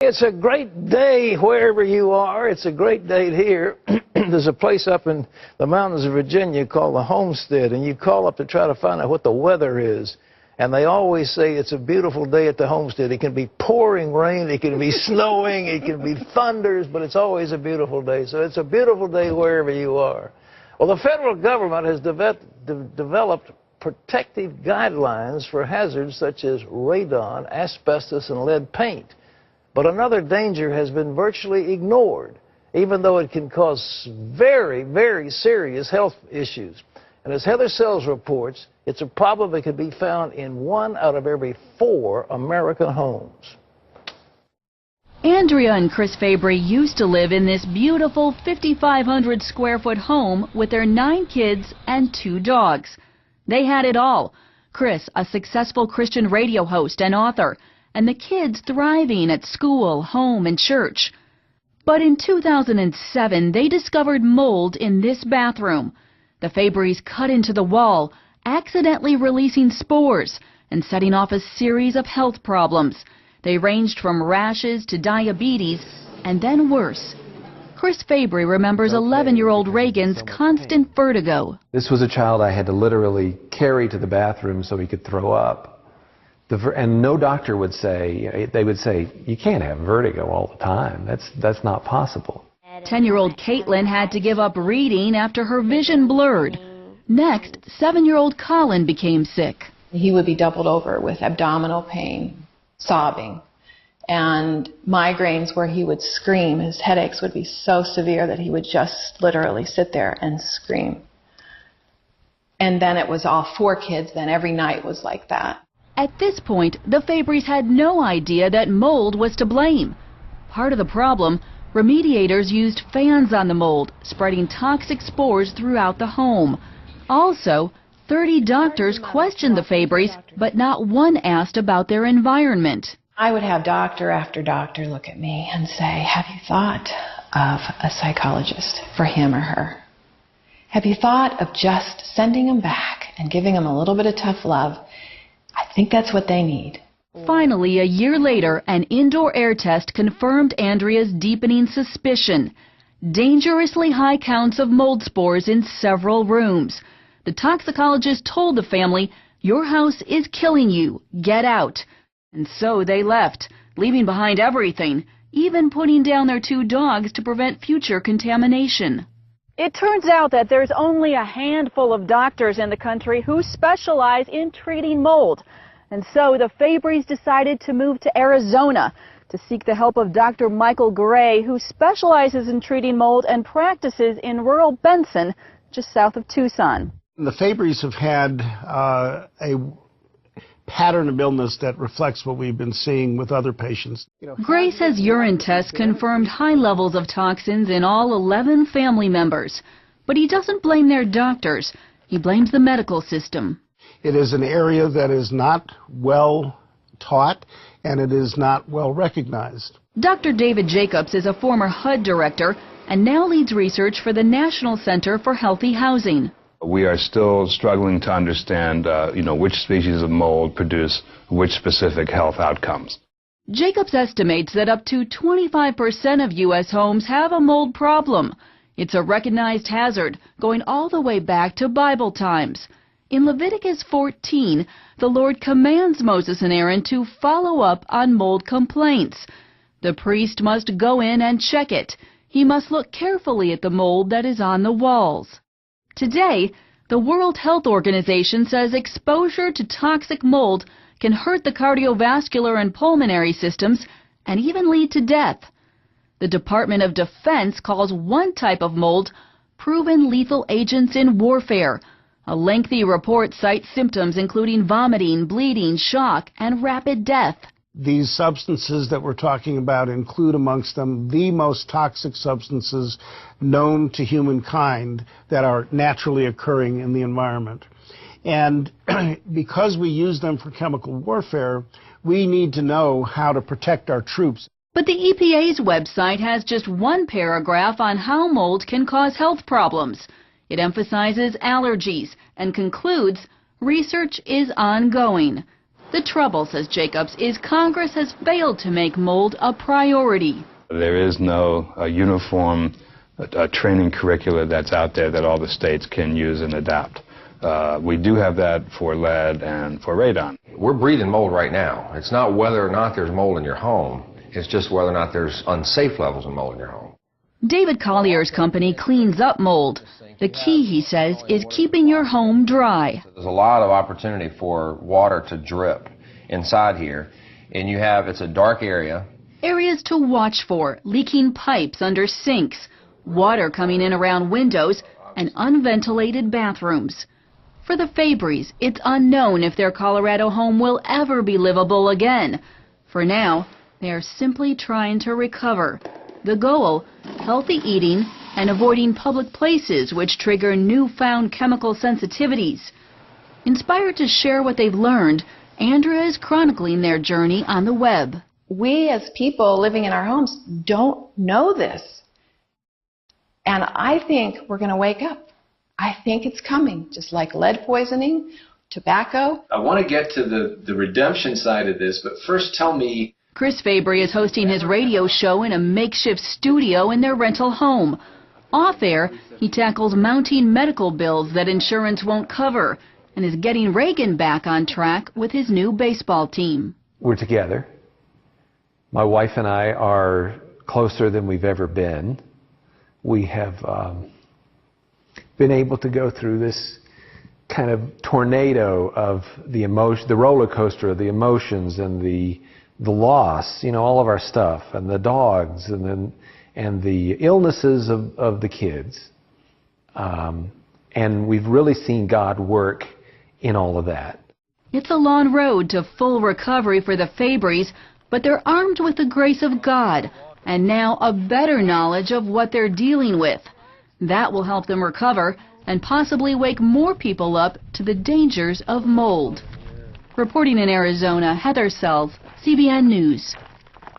It's a great day wherever you are. It's a great day here. There's a place up in the mountains of Virginia called the Homestead, and you call up to try to find out what the weather is. And they always say it's a beautiful day at the Homestead. It can be pouring rain, it can be snowing, it can be thunders, but it's always a beautiful day. So it's a beautiful day wherever you are. Well, the federal government has developed protective guidelines for hazards such as radon, asbestos, and lead paint. But another danger has been virtually ignored, even though it can cause very, very serious health issues. And as Heather Sells reports, it's a problem that can be found in 1 out of every 4 American homes. Andrea and Chris Fabry used to live in this beautiful 5,500 square foot home with their 9 kids and 2 dogs. They had it all. Chris, a successful Christian radio host and author, and the kids thriving at school, home, and church. But in 2007, they discovered mold in this bathroom. The Fabrys cut into the wall, accidentally releasing spores and setting off a series of health problems. They ranged from rashes to diabetes, and then worse. Chris Fabry remembers 11-year-old Reagan's constant vertigo. This was a child I had to literally carry to the bathroom so he could throw up. And no doctor would say, they would say, you can't have vertigo all the time. That's not possible. 10-year-old Caitlin had to give up reading after her vision blurred. Next, 7-year-old Colin became sick. He would be doubled over with abdominal pain, sobbing, and migraines where he would scream. His headaches would be so severe that he would just literally sit there and scream. And then it was all 4 kids, then every night was like that. At this point, the Fabrys had no idea that mold was to blame. Part of the problem, remediators used fans on the mold, spreading toxic spores throughout the home. Also, 30 doctors questioned the Fabrys, but not one asked about their environment. I would have doctor after doctor look at me and say, have you thought of a psychologist for him or her? Have you thought of just sending them back and giving them a little bit of tough love? I think that's what they need. Finally, a year later, an indoor air test confirmed Andrea's deepening suspicion. Dangerously high counts of mold spores in several rooms. The toxicologist told the family, "Your house is killing you. Get out." And so they left, leaving behind everything, even putting down their 2 dogs to prevent future contamination. It turns out that there's only a handful of doctors in the country who specialize in treating mold. And so the Fabrys decided to move to Arizona to seek the help of Dr. Michael Gray, who specializes in treating mold and practices in rural Benson, just south of Tucson. The Fabrys have had a pattern of illness that reflects what we've been seeing with other patients. Gray says urine tests confirmed high levels of toxins in all 11 family members. But he doesn't blame their doctors. He blames the medical system. It is an area that is not well taught, and it is not well recognized. Dr. David Jacobs is a former HUD director and now leads research for the National Center for Healthy Housing. We are still struggling to understand, which species of mold produce which specific health outcomes. Jacobs estimates that up to 25% of U.S. homes have a mold problem. It's a recognized hazard going all the way back to Bible times. In Leviticus 14, the Lord commands Moses and Aaron to follow up on mold complaints. The priest must go in and check it. He must look carefully at the mold that is on the walls. Today, the World Health Organization says exposure to toxic mold can hurt the cardiovascular and pulmonary systems and even lead to death. The Department of Defense calls one type of mold proven lethal agents in warfare. A lengthy report cites symptoms including vomiting, bleeding, shock, and rapid death. These substances that we're talking about include amongst them the most toxic substances known to humankind that are naturally occurring in the environment. And because we use them for chemical warfare, we need to know how to protect our troops. But the EPA's website has just one paragraph on how mold can cause health problems. It emphasizes allergies and concludes research is ongoing. The trouble, says Jacobs, is Congress has failed to make mold a priority. There is no uniform training curricula that's out there that all the states can use and adapt. We do have that for lead and for radon. We're breeding mold right now. It's not whether or not there's mold in your home. It's just whether or not there's unsafe levels of mold in your home. David Collier's company cleans up mold. The key, he says, is keeping your home dry. There's a lot of opportunity for water to drip inside here. And it's a dark area. Areas to watch for: leaking pipes under sinks, water coming in around windows, and unventilated bathrooms. For the Fabrys, it's unknown if their Colorado home will ever be livable again. For now, they are simply trying to recover. The goal: healthy eating and avoiding public places which trigger newfound chemical sensitivities. Inspired to share what they've learned, Andrea is chronicling their journey on the web. We as people living in our homes don't know this. And I think we're going to wake up. I think it's coming, just like lead poisoning, tobacco. I want to get to the redemption side of this, but first tell me. Chris Fabry is hosting his radio show in a makeshift studio in their rental home. Off air, he tackles mounting medical bills that insurance won't cover and is getting Reagan back on track with his new baseball team. We're together. My wife and I are closer than we've ever been. We have been able to go through this kind of tornado of the emotion, the roller coaster of the emotions and the loss, all of our stuff, and the dogs, and the illnesses of the kids. And we've really seen God work in all of that. It's a long road to full recovery for the Fabrys, but they're armed with the grace of God and now a better knowledge of what they're dealing with. That will help them recover and possibly wake more people up to the dangers of mold. Reporting in Arizona, Heather Sells, CBN News.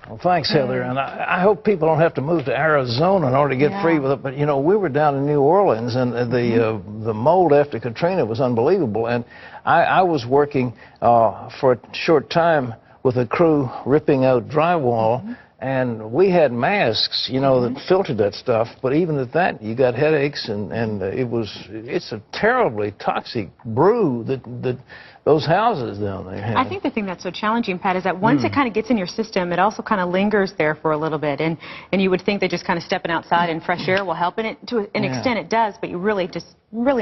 Well, thanks, Heather. And I hope people don't have to move to Arizona in order to get free with it. But, we were down in New Orleans, and the mold after Katrina was unbelievable. And I was working for a short time with a crew ripping out drywall. And we had masks, that filtered that stuff. But even at that, you got headaches, and it's a terribly toxic brew that those houses down there have. I think the thing that's so challenging, Pat, is that once it kind of gets in your system, it also kind of lingers there for a little bit. And you would think that just kind of stepping outside in fresh air will help, and to an extent it does, but you really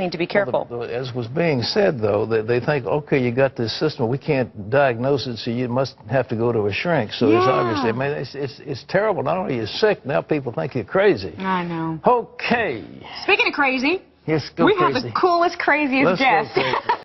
need to be careful. Well, as was being said, though, they think, okay, you got this system, we can't diagnose it, so you must have to go to a shrink. So there's obviously, it's terrible. Not only are you sick, now people think you're crazy. I know. Okay. Speaking of crazy, yes, go we crazy. have the coolest, craziest guest.